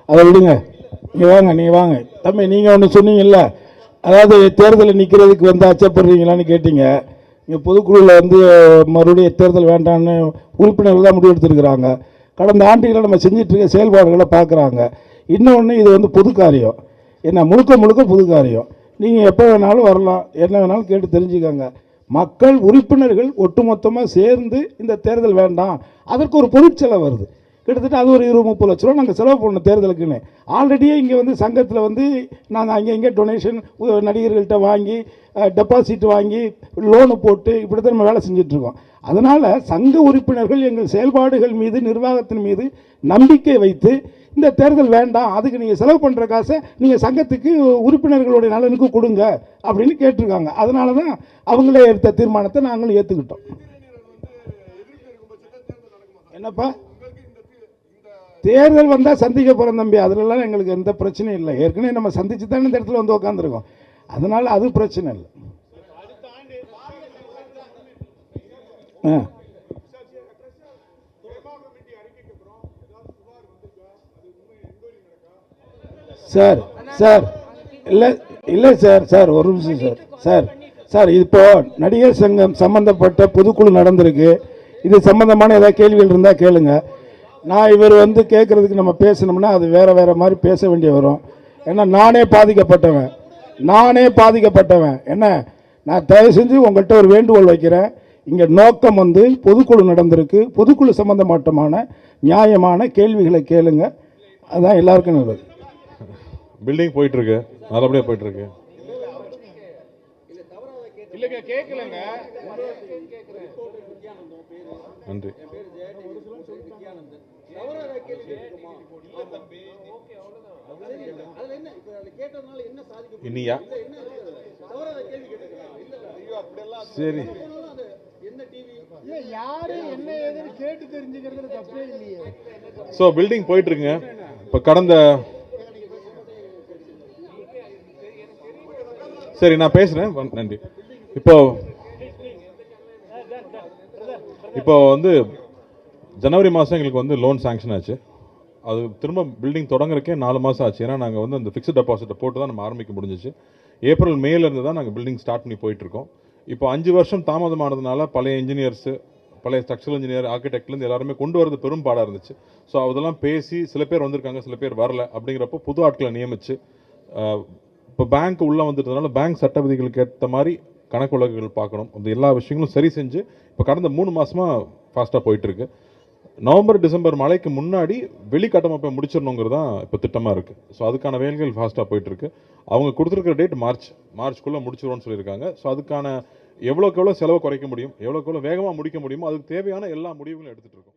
அதை விடுங்க. நீங்கள் வாங்க தம்பி. நீங்கள் ஒன்று சொன்னீங்கல்ல, அதாவது தேர்தலில் நிற்கிறதுக்கு வந்து அச்சப்படுறீங்களான்னு கேட்டீங்க. இங்கே பொதுக்குழுவில் வந்து மறுபடியும் தேர்தல் வேண்டான்னு உறுப்பினர்கள் தான் முடிவெடுத்திருக்கிறாங்க. கடந்த ஆண்டுகளை நம்ம செஞ்சிட்ருக்க செயல்பாடுகளை பார்க்குறாங்க. இன்னொன்று, இது வந்து பொது காரியம், என்ன முழுக்க பொது காரியம். நீங்கள் எப்போ வேணாலும் வரலாம், என்ன வேணாலும் கேட்டு தெரிஞ்சுக்கோங்க. மக்கள் உறுப்பினர்கள் ஒட்டுமொத்தமாக சேர்ந்து இந்த தேர்தல் வேண்டாம், அதற்கு ஒரு பொருட்செலவு வருது. கிட்டத்தட்ட அது ஒரு 20-30 லட்ச ரூபா நாங்கள் செலவு பண்ணோம் தேர்தலுக்குன்னு. ஆல்ரெடியே இங்கே வந்து சங்கத்தில் வந்து நாங்கள் அங்கே டொனேஷன் நடிகர்கள்ட்ட வாங்கி டெபாசிட் வாங்கி லோனு போட்டு இப்படி தான் நம்ம வேலை செஞ்சிட்ருக்கோம். அதனால் சங்க உறுப்பினர்கள் எங்கள் செயல்பாடுகள் மீது, நிர்வாகத்தின் மீது நம்பிக்கை வைத்து இந்த தேர்தல் வேண்டாம், அதுக்கு நீங்கள் செலவு பண்ணுற காசை நீங்கள் சங்கத்துக்கு உறுப்பினர்களுடைய நலனுக்கு கொடுங்க அப்படின்னு கேட்டிருக்காங்க. அதனால தான் அவங்களே எடுத்த தீர்மானத்தை நாங்களும் ஏற்றுக்கிட்டோம். என்னப்பா, தேர்தல் வந்தால் சந்திக்க போகிறோம் தம்பி, அதுலலாம் எங்களுக்கு எந்த பிரச்சனையும் இல்லை. ஏற்கனவே நம்ம சந்திச்சு தானே இந்த இடத்துல வந்து உட்காந்துருக்கோம். அதனால் அது பிரச்சனை இல்லை. சார் சார் இல்லை இல்லை சார் சார் ஒரு நிமிஷம் சார் சார் சார் இப்போ நடிகர் சங்கம் சம்பந்தப்பட்ட பொதுக்குழு நடந்திருக்கு. இது சம்பந்தமான ஏதாவது கேள்விகள் இருந்தால் கேளுங்க. நான் இவர் வந்து கேட்குறதுக்கு நம்ம பேசணும்னா அது வேறு மாதிரி பேச வேண்டிய வரும். ஏன்னா நானே பாதிக்கப்பட்டவன் என்ன. நான் தயவு செஞ்சு உங்கள்கிட்ட ஒரு வேண்டுகோள் வைக்கிறேன். இங்கே நோக்கம் வந்து பொதுக்குழு நடந்திருக்கு, பொதுக்குழு சம்பந்தமாட்டமான நியாயமான கேள்விகளை கேளுங்க, அதுதான் எல்லாருக்கும் நல்லது. பில்டிங் போயிட்டுருக்கு, நல்லபடியாக போயிட்டுருக்கு. நன்றி. இனியா சரி, ஸோ பில்டிங் போயிட்டு இருக்குங்க. இப்போ கடந்த சரி நான் பேசுறேன், நன்றி. இப்போ வந்து ஜனவரி மாதம் எங்களுக்கு வந்து லோன் சாங்ஷன் ஆச்சு. அது திரும்ப பில்டிங் தொடங்குறக்கே 4 மாதம் ஆச்சு. ஏன்னா நாங்கள் வந்து அந்த ஃபிக்ஸ்ட் டெபாசிட்டை போட்டு தான் நம்ம ஆரம்பிக்க முடிஞ்சிச்சு. ஏப்ரல் மேலேருந்து தான் நாங்கள் பில்டிங் ஸ்டார்ட் பண்ணி போயிட்டுருக்கோம். இப்போ 5 வருஷம் தாமதமானதுனால பழைய இன்ஜினியர்ஸு, பழைய ஸ்ட்ரக்சரல் இன்ஜினியர், ஆர்கிடெக்ட்லேருந்து எல்லாருமே கொண்டு வரது பெரும் பாடாக இருந்துச்சு. ஸோ அதெல்லாம் பேசி சில பேர் வந்திருக்காங்க, சில பேர் வரல. அப்படிங்கிறப்போ புது ஆட்களை நியமித்து இப்போ பேங்க் உள்ளே வந்துட்டதுனால பேங்க் சட்ட விதிகளுக்கு ஏற்ற மாதிரி கணக்கு வழக்குகள் பார்க்கணும், அந்த எல்லா விஷயங்களும் சரி செஞ்சு இப்போ கடந்த 3 மாதமாக ஃபாஸ்ட்டாக போயிட்டுருக்கு. நவம்பர் டிசம்பர் மழைக்கு முன்னாடி வெளிக்கட்டமைப்பை முடிச்சிடணுங்கிறது தான் இப்போ திட்டமாக இருக்குது. ஸோ அதுக்கான வேலைகள் ஃபாஸ்ட்டாக போயிட்டுருக்கு. அவங்க கொடுத்துருக்கிற டேட் மார்ச்க்குள்ளே முடிச்சிடுவோன்னு சொல்லியிருக்காங்க. ஸோ அதுக்கான எவ்வளோக்கு எவ்வளோ செலவை குறைக்க முடியும், எவ்வளோக்கு எவ்வளோ வேகமாக முடிக்க முடியுமோ அதுக்கு தேவையான எல்லா முடிவுகளும் எடுத்துகிட்டு இருக்கோம்.